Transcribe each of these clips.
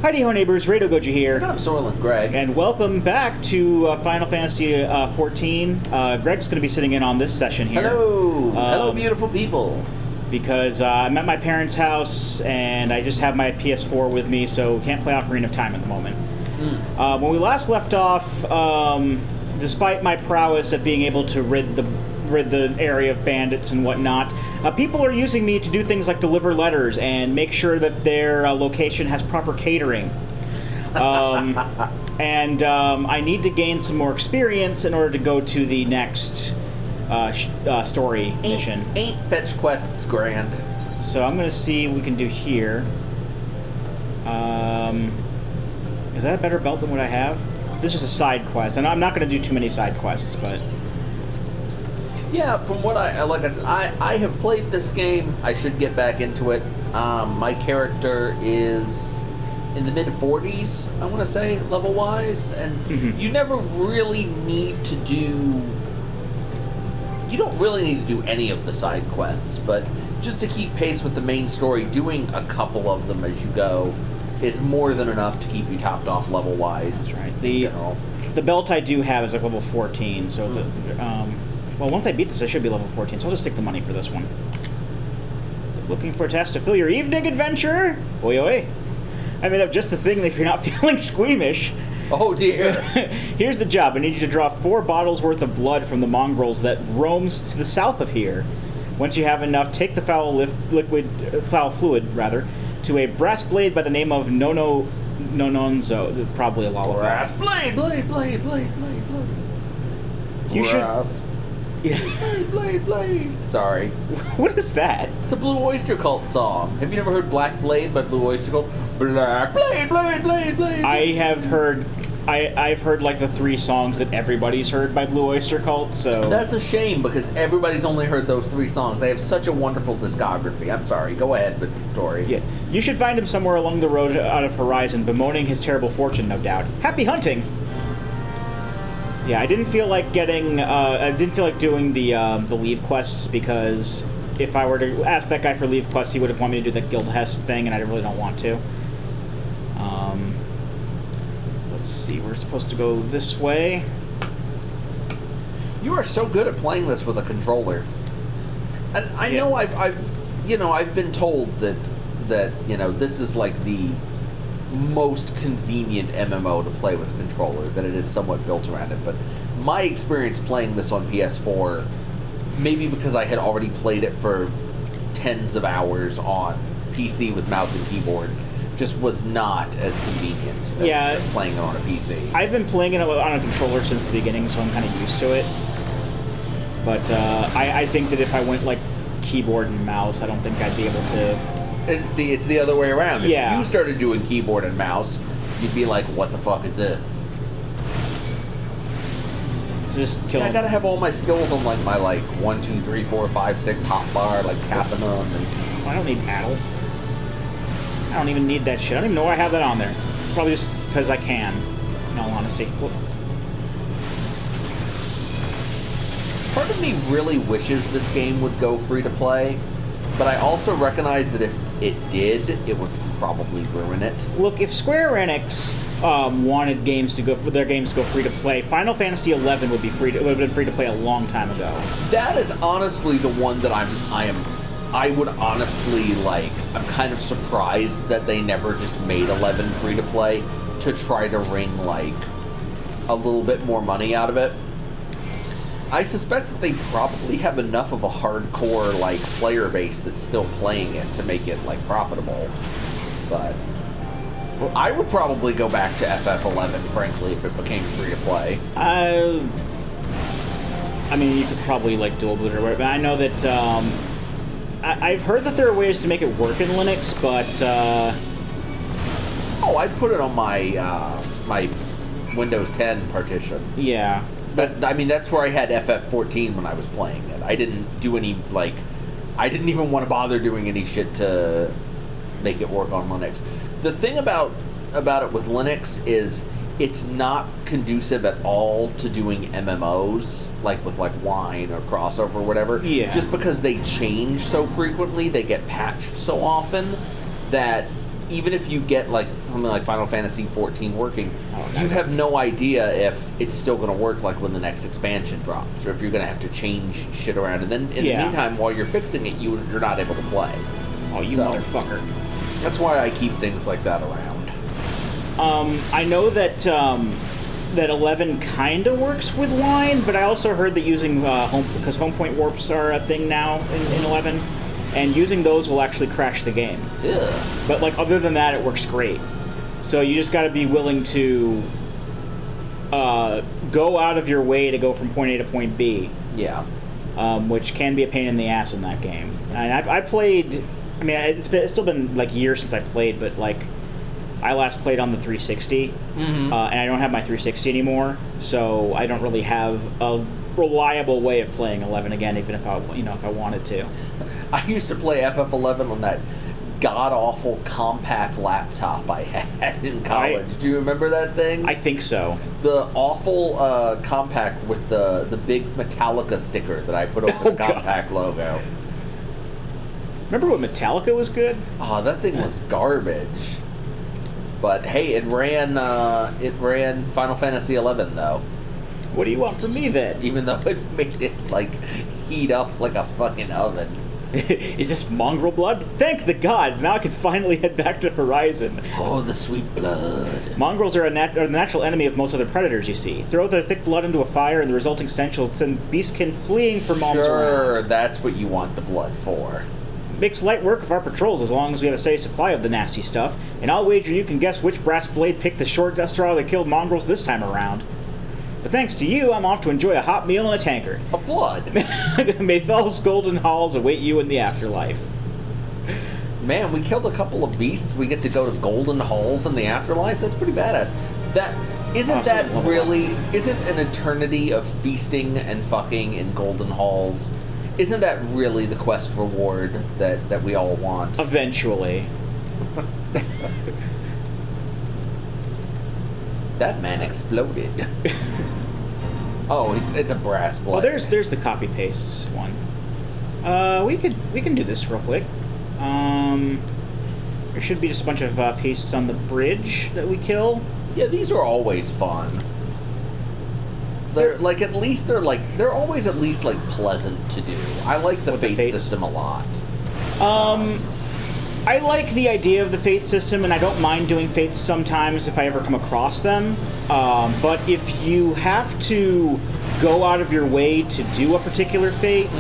Heidi ho neighbors, Radio Goji here. And I'm Soylent Greg. And welcome back to Final Fantasy XIV. Greg's going to be sitting in on this session here. Hello! Hello, beautiful people. Because I'm at my parents' house, and I just have my PS4 with me, so can't play Ocarina of Time at the moment. When we last left off, despite my prowess at being able to rid the area of bandits and whatnot, people are using me to do things like deliver letters and make sure that their location has proper catering. And I need to gain some more experience in order to go to the next story mission. Ain't fetch quests grand. So I'm going to see what we can do here. Is that a better belt than what I have? This is a side quest, and I'm not going to do too many side quests, but... Yeah, from what I have played this game. I should get back into it. My character is in the mid-40s, I want to say, level-wise, and you never really need to do... You don't really need to do any of the side quests, but just to keep pace with the main story, doing a couple of them as you go is more than enough to keep you topped off level-wise. That's right. The belt I do have is like level 14, so well, once I beat this, I should be level 14, so I'll just take the money for this one. So, looking for a task to fill your evening adventure? Oi, oi. I made up just the thing if you're not feeling squeamish. Oh, dear. Here's the job. I need you to draw 4 bottles worth of blood from the mongrels that roams to the south of here. Once you have enough, take the foul fluid, to a brass blade by the name of Nononzo. Probably a Lalafell. Brass blade. You brass. should... Blade. Sorry. What is that? It's a Blue Oyster Cult song. Have you never heard Black Blade by Blue Oyster Cult? Black Blade. I've heard like the 3 songs that everybody's heard by Blue Oyster Cult, so... That's a shame, because everybody's only heard those 3 songs. They have such a wonderful discography. I'm sorry. Go ahead with the story. Yeah. You should find him somewhere along the road out of Horizon, bemoaning his terrible fortune, no doubt. Happy hunting! Yeah, I didn't feel like doing the leave quests, because if I were to ask that guy for leave quests, he would have wanted me to do the Guild Hest thing, and I really don't want to. Let's see, we're supposed to go this way. You are so good at playing this with a controller. And I know I've been told that this is like the most convenient MMO to play with a controller, that it is somewhat built around it, but my experience playing this on PS4, maybe because I had already played it for tens of hours on PC with mouse and keyboard, just was not as convenient as playing it on a PC. I've been playing it on a controller since the beginning, so I'm kind of used to it, but I think that if I went like keyboard and mouse, I don't think I'd be able to. And see, it's the other way around. If you started doing keyboard and mouse, you'd be like, what the fuck is this? Just kill I gotta have all my skills on like my 1, 2, 3, 4, 5, 6 hotbar, like tapping them. And... I don't need battle. I don't even need that shit. I don't even know why I have that on there. Probably just because I can, in all honesty. Whoop. Part of me really wishes this game would go free to play, but I also recognize that if it did, it would probably ruin it. Look, if Square Enix wanted their games to go free to play, Final Fantasy XI would have been free to play a long time ago. That is honestly the one that I would honestly like. I'm kind of surprised that they never just made 11 free to play to try to wring like a little bit more money out of it. I suspect that they probably have enough of a hardcore like player base that's still playing it to make it like profitable. But I would probably go back to FF11, frankly, if it became free to play. I mean, you could probably like dual boot or whatever. But I know that I've heard that there are ways to make it work in Linux, but I'd put it on my my Windows 10 partition. Yeah. But, I mean, that's where I had FF14 when I was playing it. I didn't do any, I didn't even want to bother doing any shit to make it work on Linux. The thing about it with Linux is it's not conducive at all to doing MMOs, like with, Wine or Crossover or whatever. Yeah. Just because they change so frequently, they get patched so often, that even if you get, something like Final Fantasy 14 working, Oh, you have no idea if it's still going to work like when the next expansion drops, or if you're going to have to change shit around. And then in the meantime, while you're fixing it, you're not able to play. Oh, you motherfucker. That's why I keep things like that around. I know that that 11 kind of works with wine, but I also heard that using because home point warps are a thing now in 11, and using those will actually crash the game. Ugh. But like other than that, it works great. So you just got to be willing to go out of your way to go from point A to point B. Yeah. Which can be a pain in the ass in that game. And I played. I mean, it's still been like years since I played, but like I last played on the 360, and I don't have my 360 anymore, so I don't really have a reliable way of playing 11 again, even if I wanted to. I used to play FF11 on that god-awful compact laptop I had in college. Do you remember that thing? I think so. The awful compact with the big Metallica sticker that I put over the compact logo. Remember when Metallica was good? Oh, that thing was garbage. But hey, it ran Final Fantasy 11 though. What do you want from me then? Even though it made it like heat up like a fucking oven. Is this mongrel blood? Thank the gods! Now I can finally head back to Horizon. Oh, the sweet blood. Mongrels are the natural enemy of most other predators, you see. Throw their thick blood into a fire, and the resulting stench will send beastkin fleeing for moms around. Sure, that's what you want the blood for. Makes light work of our patrols as long as we have a steady supply of the nasty stuff, and I'll wager you can guess which brass blade picked the short death straw that killed mongrels this time around. But thanks to you, I'm off to enjoy a hot meal in a tanker. Of blood. May Thal's golden halls await you in the afterlife. Man, we killed a couple of beasts. We get to go to golden halls in the afterlife. That's pretty badass. Isn't an eternity of feasting and fucking in golden halls? Isn't that really the quest reward that we all want? Eventually. That man exploded. Oh, it's a brass blade. Well, there's the copy paste one. We can do this real quick. There should be just a bunch of pastes on the bridge that we kill. Yeah, these are always fun. They're always at least like pleasant to do. I like the fate system a lot. I like the idea of the fate system, and I don't mind doing fates sometimes if I ever come across them. But if you have to go out of your way to do a particular fate,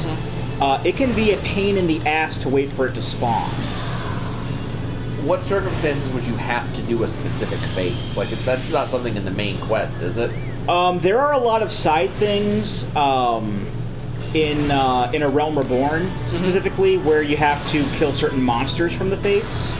it can be a pain in the ass to wait for it to spawn. What circumstances would you have to do a specific fate? Like, that's not something in the main quest, is it? There are a lot of side things in a Realm Reborn, specifically, where you have to kill certain monsters from the fates.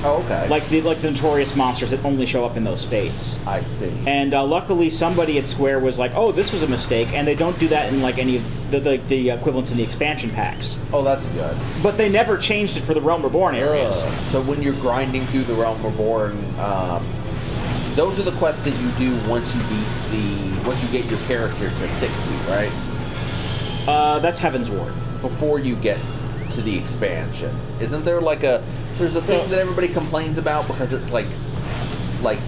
Oh, okay. Like the notorious monsters that only show up in those fates. I see. And luckily, somebody at Square was like, "Oh, this was a mistake," and they don't do that in like any of the equivalents in the expansion packs. Oh, that's good. But they never changed it for the Realm Reborn areas. So when you're grinding through the Realm Reborn, those are the quests that you do once you get your character to 60, right? That's Heaven's Ward. Before you get to the expansion. Isn't there there's a thing that everybody complains about because it's like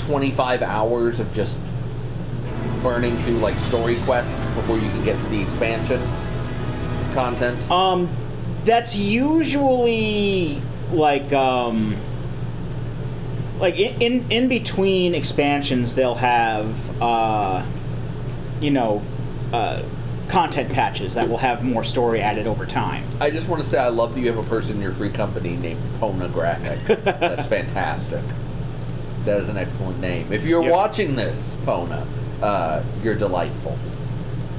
25 hours of just burning through like story quests before you can get to the expansion content? That's usually like in between expansions they'll have content patches that will have more story added over time. I just want to say I love that you have a person in your free company named Pona Graphic. That's fantastic. That is an excellent name. If you're watching this, Pona, you're delightful.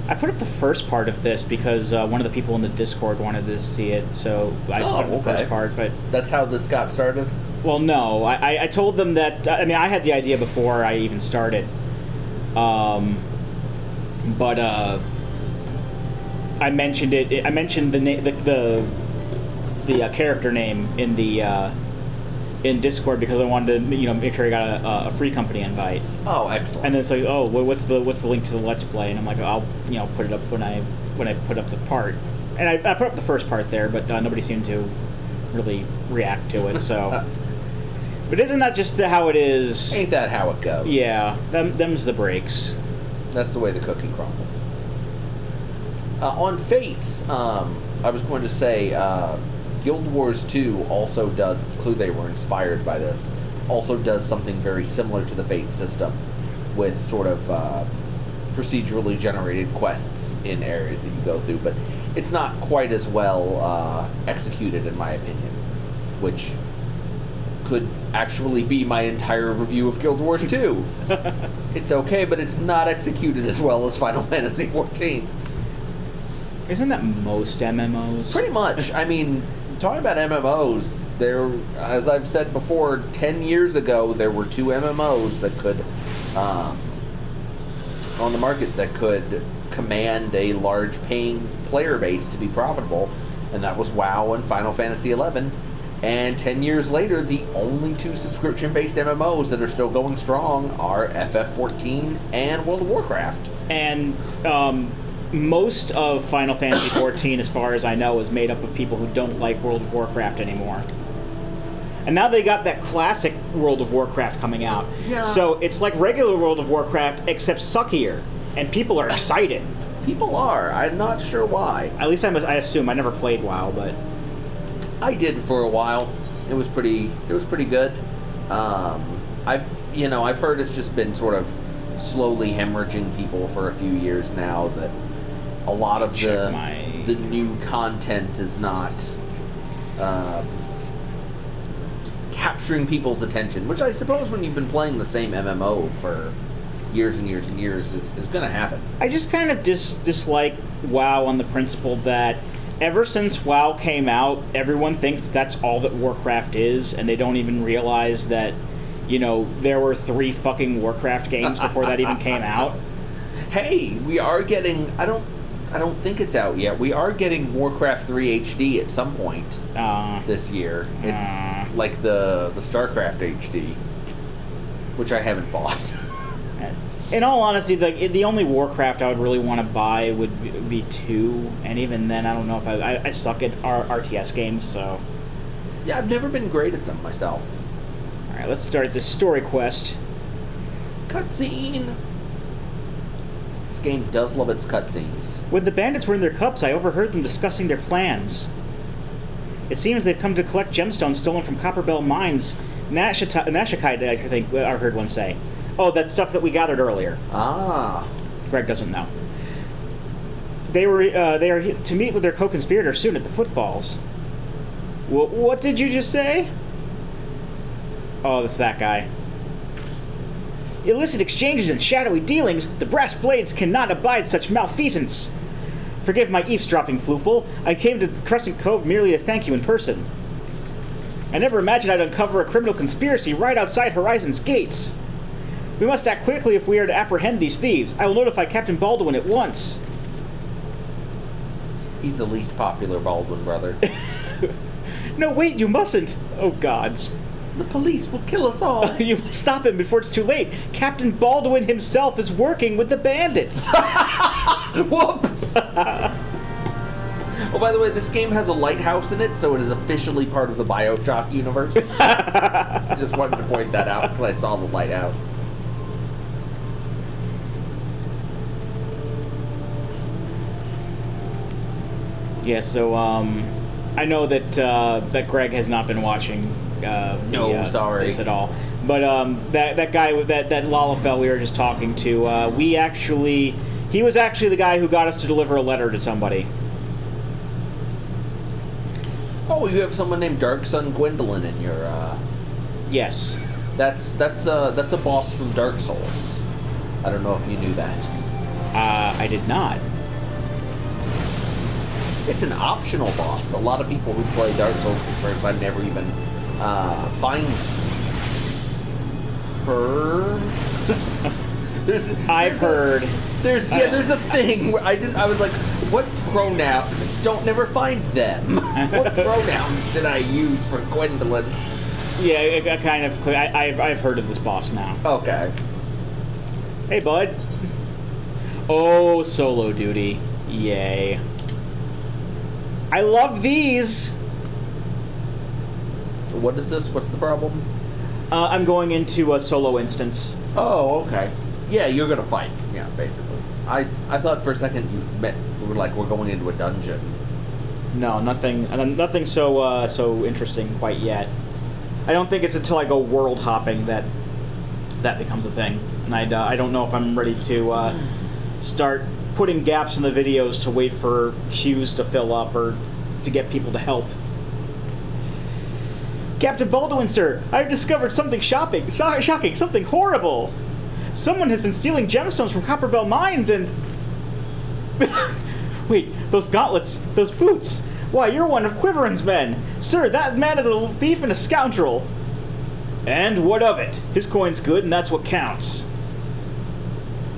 I put up the first part of this because one of the people in the Discord wanted to see it, so I put up the first part. But that's how this got started? Well, no. I told them that... I mean, I had the idea before I even started. But I mentioned it. I mentioned the character name in the in Discord because I wanted to make sure I got a free company invite. Oh, excellent! And then it's like, oh, well, what's the link to the Let's Play? And I'm like, I'll put it up when I put up the part. And I put up the first part there, but nobody seemed to really react to it. So But isn't that just how it is? Ain't that how it goes? Yeah, them's the breaks. That's the way the cookie crumbles. On Fates, I was going to say, Guild Wars 2 also does, it's clear they were inspired by this, also does something very similar to the Fate system with sort of procedurally generated quests in areas that you go through, but it's not quite as well executed in my opinion, which could actually be my entire review of Guild Wars 2. It's okay, but it's not executed as well as Final Fantasy XIV. Isn't that most MMOs? Pretty much. I mean, talking about MMOs, there, as I've said before, 10 years ago, there were 2 MMOs that could, on the market, that could command a large paying player base to be profitable, and that was WoW and Final Fantasy XI. And 10 years later, the only 2 subscription-based MMOs that are still going strong are FF14 and World of Warcraft. And most of Final Fantasy XIV, as far as I know, is made up of people who don't like World of Warcraft anymore. And now they got that classic World of Warcraft coming out. Yeah. So it's like regular World of Warcraft, except suckier. And people are excited. People are. I'm not sure why. At least I assume. I never played WoW, but... I did for a while. It was pretty good. I've heard it's just been sort of slowly hemorrhaging people for a few years now, that a lot of the new content is not capturing people's attention, which I suppose when you've been playing the same MMO for years and years and years is going to happen. I just kind of dislike WoW on the principle that ever since WoW came out, everyone thinks that that's all that Warcraft is, and they don't even realize that, there were 3 fucking Warcraft games before that even came out. Hey, we are getting... I don't think it's out yet. We are getting Warcraft 3 HD at some point this year. It's like the StarCraft HD, which I haven't bought. In all honesty, the only Warcraft I would really want to buy would be 2, and even then, I don't know if I suck at RTS games, so... Yeah, I've never been great at them myself. Alright, let's start this story quest. Cutscene! This game does love its cutscenes. When the bandits were in their cups, I overheard them discussing their plans. It seems they've come to collect gemstones stolen from Copperbell Mines. Nashikite, I think I heard one say. Oh, that stuff that we gathered earlier. Ah. Greg doesn't know. They are to meet with their co-conspirator soon at the Footfalls. What did you just say? Oh, that's that guy. Illicit exchanges and shadowy dealings, the brass blades cannot abide such malfeasance. Forgive my eavesdropping, Floofble. I came to Crescent Cove merely to thank you in person. I never imagined I'd uncover a criminal conspiracy right outside Horizon's gates. We must act quickly if we are to apprehend these thieves. I will notify Captain Baldwin at once. He's the least popular Baldwin brother. No, wait, you mustn't. Oh, gods. The police will kill us all. You must stop him before it's too late. Captain Baldwin himself is working with the bandits. Whoops! Oh, by the way, this game has a lighthouse in it, so it is officially part of the BioShock universe. I just wanted to point that out because I saw the lighthouse. Yeah, so, I know that that Greg has not been watching sorry. this at all. But that guy, that Lalafell we were just talking to, he was actually the guy who got us to deliver a letter to somebody. Oh, you have someone named Dark Sun Gwendolyn in your... Yes. That's a boss from Dark Souls. I don't know if you knew that. I did not. It's an optional boss. A lot of people who play Dark Souls for the first time never even find her. I've heard. There's a thing where I was like, what pronoun? Don't never find them. What pronoun should I use for Gwendolyn? Yeah, I've heard of this boss now. Okay. Hey, bud. Oh, solo duty. Yay. I love these! What is this? What's the problem? I'm going into a solo instance. Oh, okay. Yeah, you're gonna fight. Yeah, basically. I thought for a second we're going into a dungeon. No, nothing so interesting quite yet. I don't think it's until I go world hopping that becomes a thing, and I don't know if I'm ready to start putting gaps in the videos to wait for queues to fill up or to get people to help. Captain Baldwin, sir, I've discovered something shocking, something horrible. Someone has been stealing gemstones from Copperbell Mines and... Wait, those gauntlets, those boots. Why, you're one of Quiveron's men. Sir, that man is a thief and a scoundrel. And what of it? His coin's good and that's what counts.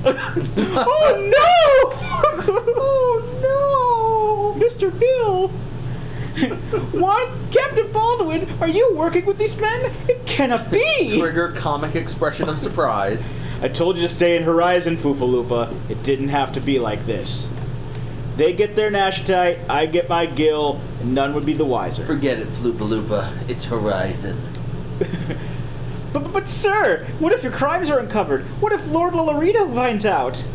Oh no! Oh no! Mr. Bill! What? Captain Baldwin, are you working with these men? It cannot be! Trigger comic expression of surprise. I told you to stay in Horizon, Foofaloopa. It didn't have to be like this. They get their Nashtite, I get my Gil, and none would be the wiser. Forget it, Floopaloopa. It's Horizon. But sir, what if your crimes are uncovered? What if Lord Lolorito finds out?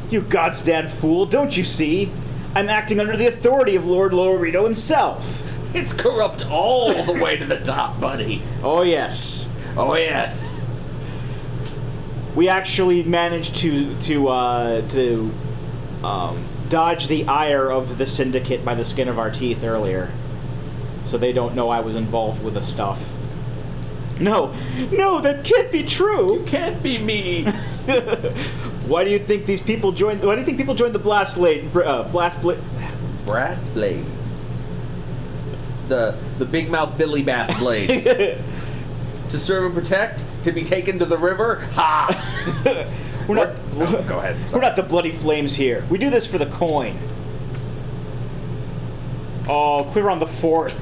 You goddamn fool, don't you see? I'm acting under the authority of Lord Lolorito himself. It's corrupt all the way to the top, buddy. Oh yes. Oh yes. We actually managed to dodge the ire of the Syndicate by the skin of our teeth earlier. So they don't know I was involved with the stuff. No, that can't be true. You can't be me. Why do you think people joined the Brass Blades? The big mouth Billy Bass Blades. To serve and protect? To be taken to the river? Ha! Go ahead. Sorry. We're not the bloody flames here. We do this for the coin. Oh, Quiveron the 4th.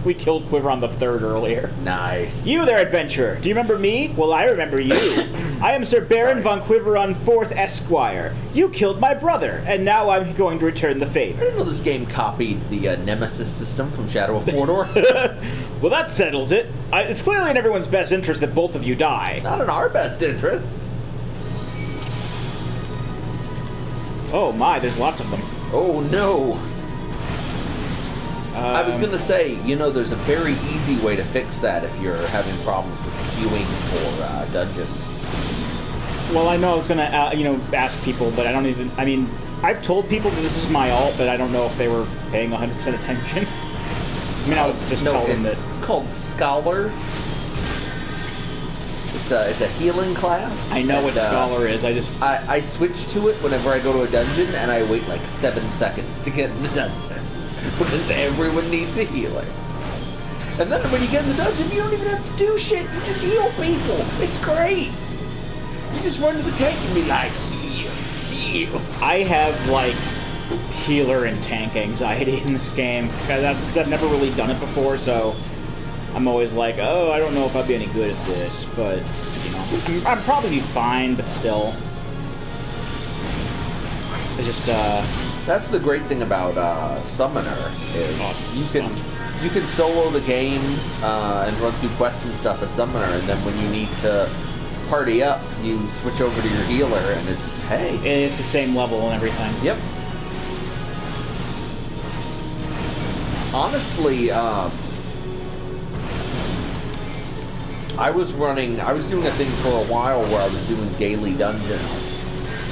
We killed Quiveron the 3rd earlier. Nice. You there, adventurer. Do you remember me? Well, I remember you. I am Sir Baron von Quiveron 4th Esquire. You killed my brother, and now I'm going to return the favor. I didn't know this game copied the Nemesis system from Shadow of Mordor. Well, that settles it. It's clearly in everyone's best interest that both of you die. Not in our best interests. Oh my, there's lots of them. Oh no. I was gonna say, there's a very easy way to fix that if you're having problems with queuing for dungeons. Well, I know I was gonna, ask people, but I've told people that this is my alt, but I don't know if they were paying 100% attention. I would just tell them that... It's called Scholar. It's a healing class. I know what Scholar is, I switch to it whenever I go to a dungeon, and I wait like 7 seconds to get in the dungeon. Because everyone needs a healer. And then when you get in the dungeon, you don't even have to do shit. You just heal people. It's great. You just run to the tank and be like, heal. I have, healer and tank anxiety in this game. Because I've never really done it before, so I'm always like, oh, I don't know if I'd be any good at this. But, I'd probably be fine, but still. It's just, That's the great thing about Summoner is you can solo the game and run through quests and stuff as Summoner, and then when you need to party up, you switch over to your healer, and it's the same level and everything. Yep. Honestly, I was doing a thing for a while where I was doing daily dungeons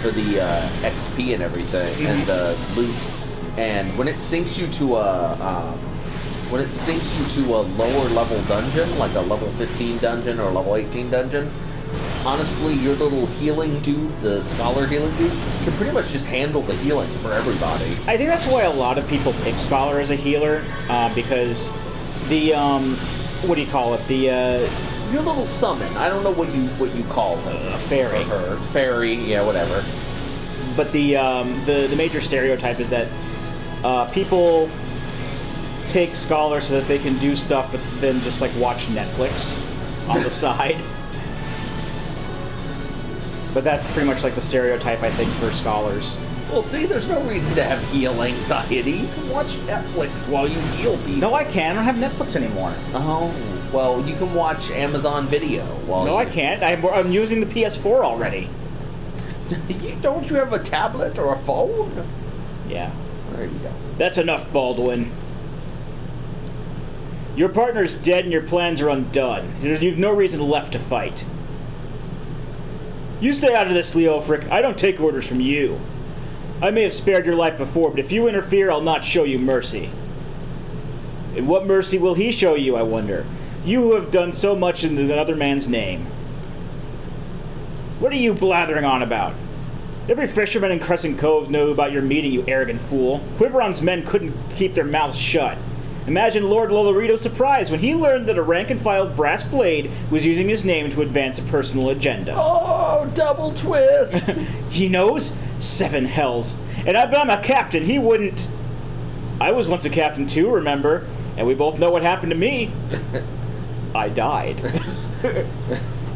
for the XP and everything, and the loot. And when it sinks you to a lower level dungeon, like a level 15 dungeon or level 18 dungeon, honestly, your little healing dude, the Scholar healing dude, can pretty much just handle the healing for everybody. I think that's why a lot of people pick Scholar as a healer, because the what do you call it? Your little summon. I don't know what you call her. Fairy. Her. Fairy, yeah, whatever. But the major stereotype is that people take Scholar so that they can do stuff, but then just watch Netflix on the side. But that's pretty much the stereotype, I think, for Scholars. Well, see, there's no reason to have heal anxiety. You can watch Netflix while you heal people. No, I can't. I don't have Netflix anymore. Oh. Well, you can watch Amazon Video. No, I can't. I'm using the PS4 already. Don't you have a tablet or a phone? Yeah. There you go. That's enough, Baldwin. Your partner's dead and your plans are undone. You've no reason left to fight. You stay out of this, Leofric. I don't take orders from you. I may have spared your life before, but if you interfere, I'll not show you mercy. And what mercy will he show you, I wonder? You who have done so much in another man's name. What are you blathering on about? Every fisherman in Crescent Cove knew about your meeting, you arrogant fool. Quiveron's men couldn't keep their mouths shut. Imagine Lord Lolorito's surprise when he learned that a rank-and-file brass blade was using his name to advance a personal agenda. Oh, double twist! He knows? 7 hells. And I'm a captain, he wouldn't... I was once a captain too, remember? And we both know what happened to me. I died.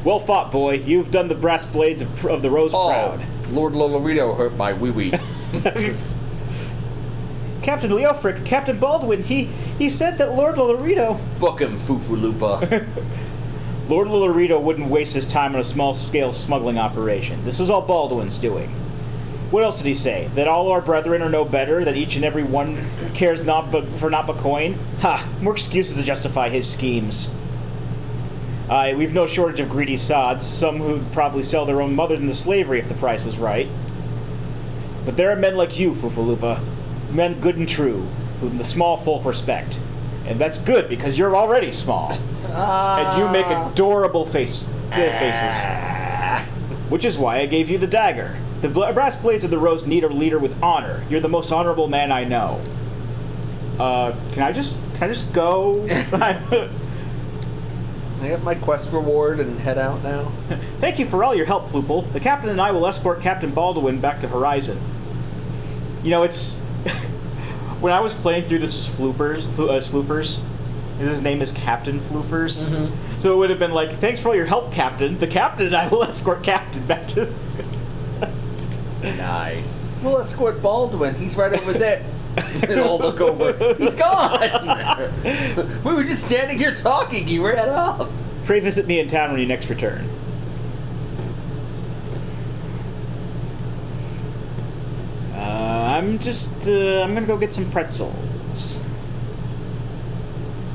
Well fought, boy. You've done the brass blades of the Rose proud. Lord Lolorito hurt my wee-wee. Captain Leofric, Captain Baldwin, he said that Lord Lolorito... Book him, Fufulupa. Lord Lolorito wouldn't waste his time on a small-scale smuggling operation. This was all Baldwin's doing. What else did he say? That all our brethren are no better? That each and every one cares not but coin? Ha! More excuses to justify his schemes. We've no shortage of greedy sods, some who'd probably sell their own mothers into slavery if the price was right. But there are men like you, Fufulupa. Men good and true, whom the small folk respect. And that's good, because you're already small. And you make adorable faces. Which is why I gave you the dagger. The brass blades of the Rose need a leader with honor. You're the most honorable man I know. Can I just go? I get my quest reward and head out now. Thank you for all your help, Floople. The captain and I will escort Captain Baldwin back to Horizon. You know, it's... when I was playing through this as Floofers, his name is Captain Floofers, so it would have been like, thanks for all your help, Captain. The captain and I will escort Captain back to... Nice. We'll escort Baldwin. He's right over there. And I'll look over. He's gone! We were just standing here talking. He ran off. Pray visit me in town when you next return. I'm gonna go get some pretzels.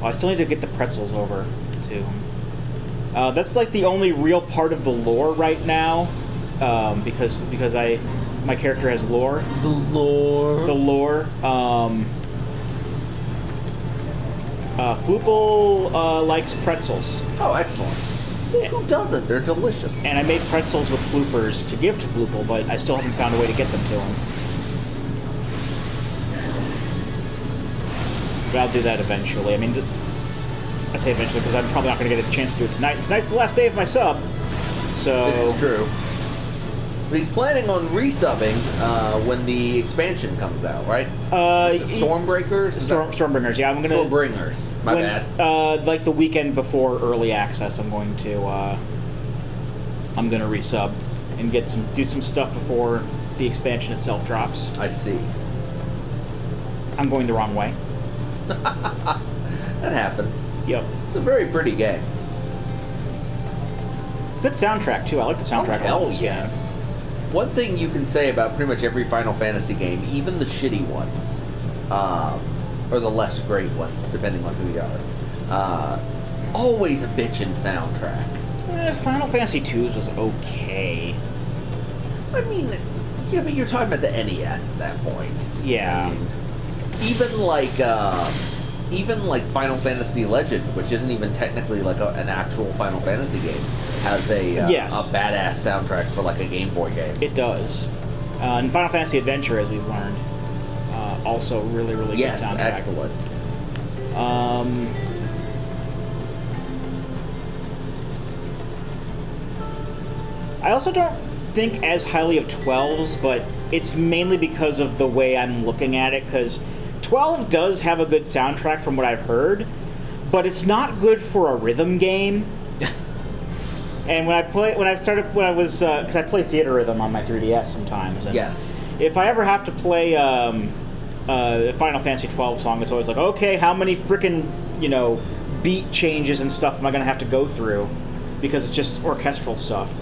Oh, I still need to get the pretzels over to him. That's like the only real part of the lore right now, because my character has lore. The lore. Floople likes pretzels. Oh, excellent. Who doesn't? They're delicious. And I made pretzels with floopers to give to Floople, but I still haven't found a way to get them to him. But I'll do that eventually. I mean, I say eventually because I'm probably not going to get a chance to do it tonight. Tonight's the last day of my sub, so... This is true. But he's planning on resubbing when the expansion comes out, right? Stormbreakers? Stormbringers, yeah. I'm gonna... Stormbringers. My bad. Like the weekend before early access, I'm going to resub and do some stuff before the expansion itself drops. I see. I'm going the wrong way. That happens. Yep. It's a very pretty game. Good soundtrack too. I like the soundtrack of this game. One thing you can say about pretty much every Final Fantasy game, even the shitty ones, or the less great ones, depending on who you are, always a bitchin' soundtrack. Final Fantasy 2's was okay. I mean, yeah, but you're talking about the NES at that point. Yeah. I mean, even like Final Fantasy Legend, which isn't even technically like an actual Final Fantasy game, has a badass soundtrack for like a Game Boy game. It does. And Final Fantasy Adventure, as we've learned, also really good soundtrack. Yes, excellent. I also don't think as highly of 12s, but it's mainly because of the way I'm looking at it, because 12 does have a good soundtrack from what I've heard, but it's not good for a rhythm game. And because I play Theater Rhythm on my 3DS sometimes. And yes. If I ever have to play a Final Fantasy 12 song, it's always like, okay, how many frickin', beat changes and stuff am I going to have to go through? Because it's just orchestral stuff.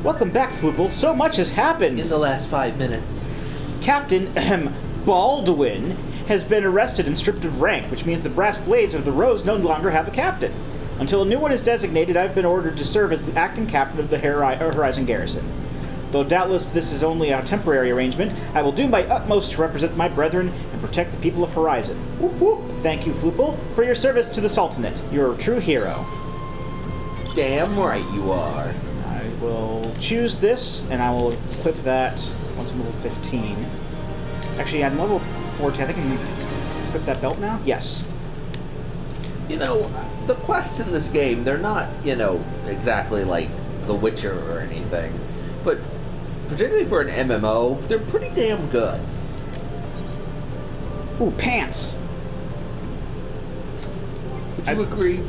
Welcome back, Floople. So much has happened. In the last 5 minutes. Captain Baldwin has been arrested and stripped of rank, which means the Brass Blades of the Rose no longer have a captain. Until a new one is designated, I've been ordered to serve as the acting captain of the Horizon Garrison. Though doubtless this is only a temporary arrangement, I will do my utmost to represent my brethren and protect the people of Horizon. Whoop whoop. Thank you, Floople, for your service to the Sultanate. You're a true hero. Damn right you are. I will choose this, and I will equip that once I'm level 15. Actually, I'm level 14. I think I can equip that belt now? Yes. You know, the quests in this game, they're not, you know, exactly like The Witcher or anything. But particularly for an MMO, they're pretty damn good. Ooh, pants. Would you agree?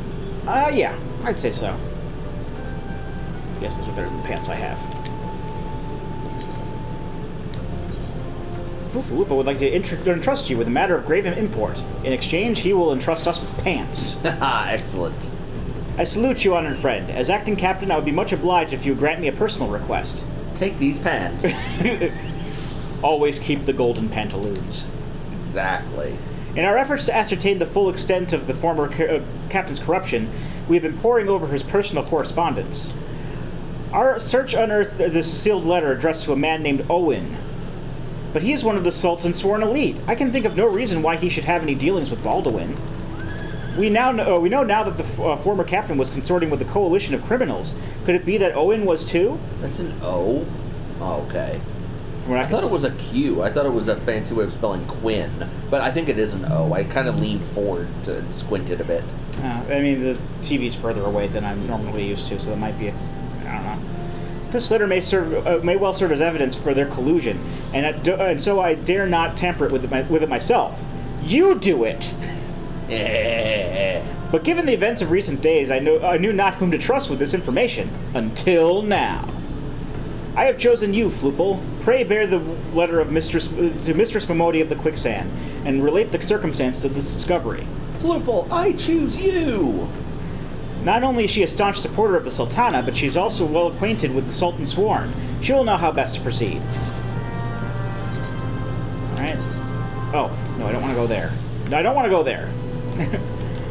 Yeah, I'd say so. Yes, those are better than the pants I have. Fufalupa would like to entrust you with a matter of grave import. In exchange, he will entrust us with pants. Excellent. I salute you, honored friend. As acting captain, I would be much obliged if you would grant me a personal request. Take these pants. Always keep the golden pantaloons. Exactly. In our efforts to ascertain the full extent of the former captain's corruption, we have been poring over his personal correspondence. Our search unearthed this sealed letter addressed to a man named Owen. But he is one of the Sultan's sworn elite. I can think of no reason why he should have any dealings with Baldwin. We know now that the former captain was consorting with a coalition of criminals. Could it be that Owen was too? That's an O? Oh, okay. I thought it was a Q. I thought it was a fancy way of spelling Quinn. But I think it is an O. I kind of leaned forward to squint it a bit. I mean, the TV's further away than I'm normally used to, so that might be a... I don't know. This letter may well serve as evidence for their collusion, and so I dare not tamper it with it myself. You do it! But given the events of recent days, I knew not whom to trust with this information. Until now. I have chosen you, Floople. Pray bear the letter of Mistress Momodi of the Quicksand, and relate the circumstances of this discovery. Floople, I choose you! Not only is she a staunch supporter of the Sultana, but she's also well acquainted with the Sultan Sworn. She will know how best to proceed. Alright. Oh, no, I don't want to go there. No, I don't want to go there.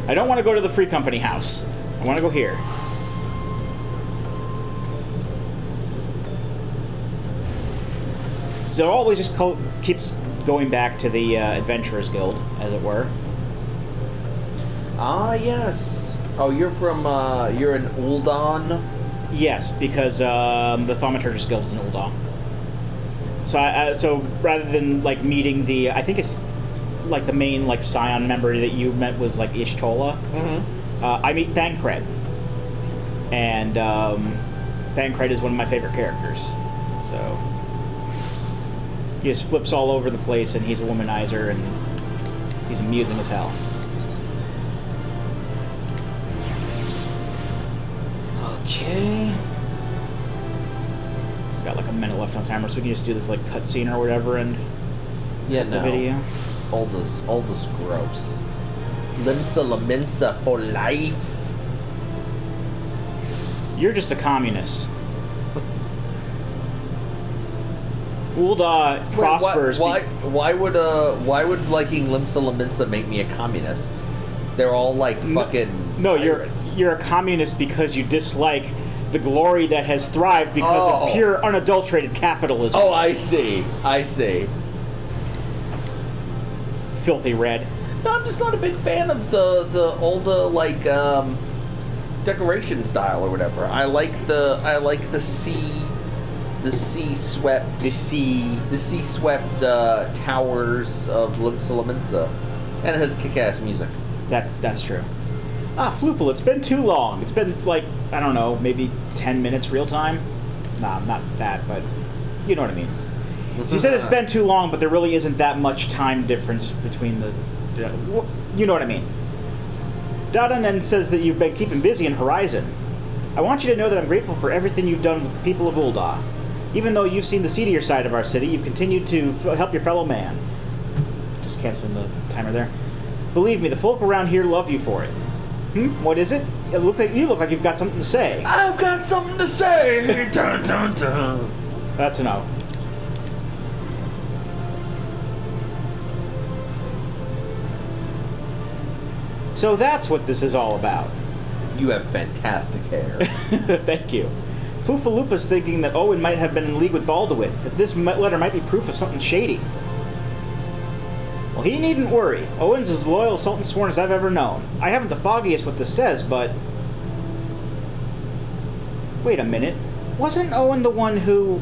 I don't want to go to the Free Company house. I want to go here. So it always just keeps going back to the Adventurers Guild, as it were. Ah, yes. Oh, you're from, you're in Ul'dahn? Yes, because the Thaumaturgist Guild is in Ul'dahn. So rather than, like, meeting the... I think it's, like, the main, like, Scion member that you met was, like, Ishtola. Mm-hmm. I meet Thancred. And Thancred is one of my favorite characters. So... he just flips all over the place, and he's a womanizer, and he's amusing as hell. Okay. It's got like a minute left on timer, so we can just do this like cutscene or whatever and the video. All this gross. Limsa Laminsa for life. You're just a communist. Ul'dah prospers. Why would liking Limsa Laminsa make me a communist? They're all like fucking. No, pirates. you're a communist because you dislike the glory that has thrived because of pure, unadulterated capitalism. Oh, I see. Filthy red. No, I'm just not a big fan of the older like decoration style or whatever. I like the sea swept towers of Limsa Laminsa, and it has kick-ass music. That's true. Floople, it's been too long. It's been, like, I don't know, maybe 10 minutes real time? Nah, not that, but you know what I mean. She said it's been too long, but there really isn't that much time difference between the... You know what I mean. Dadanen says that you've been keeping busy in Horizon. I want you to know that I'm grateful for everything you've done with the people of Ul'dahn. Even though you've seen the seedier side of our city, you've continued to help your fellow man. Just canceling the timer there. Believe me, the folk around here love you for it. What is it? You look like you've got something to say. I've got something to say! Dun, dun, dun. That's a no. So that's what this is all about. You have fantastic hair. Thank you. Foofaloopa's thinking that Owen might have been in league with Baldwin, that this letter might be proof of something shady. Well, he needn't worry. Owen's as loyal Sultan Sworn as I've ever known. I haven't the foggiest what this says, but... Wait a minute. Wasn't Owen the one who...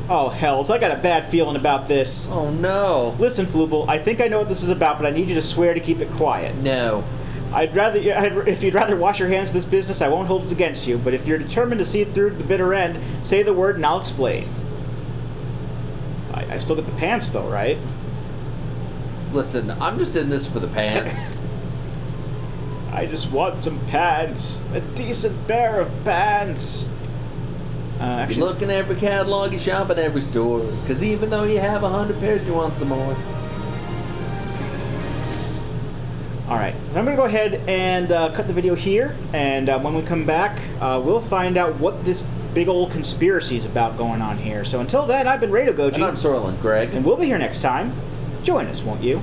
Oh, hells, I got a bad feeling about this. Oh, no. Listen, Floople, I think I know what this is about, but I need you to swear to keep it quiet. No. If you'd rather wash your hands of this business, I won't hold it against you, but if you're determined to see it through to the bitter end, say the word and I'll explain. I still get the pants, though, right? Listen, I'm just in this for the pants. I just want some pants. A decent pair of pants. You look in every catalog, you shop at every store. Because even though you have 100 pairs, you want some more. Alright, I'm going to go ahead and cut the video here. And when we come back, we'll find out what this big old conspiracy is about going on here. So until then, I've been Radio Goji. And I'm Soylent Greg. And we'll be here next time. Join us, won't you?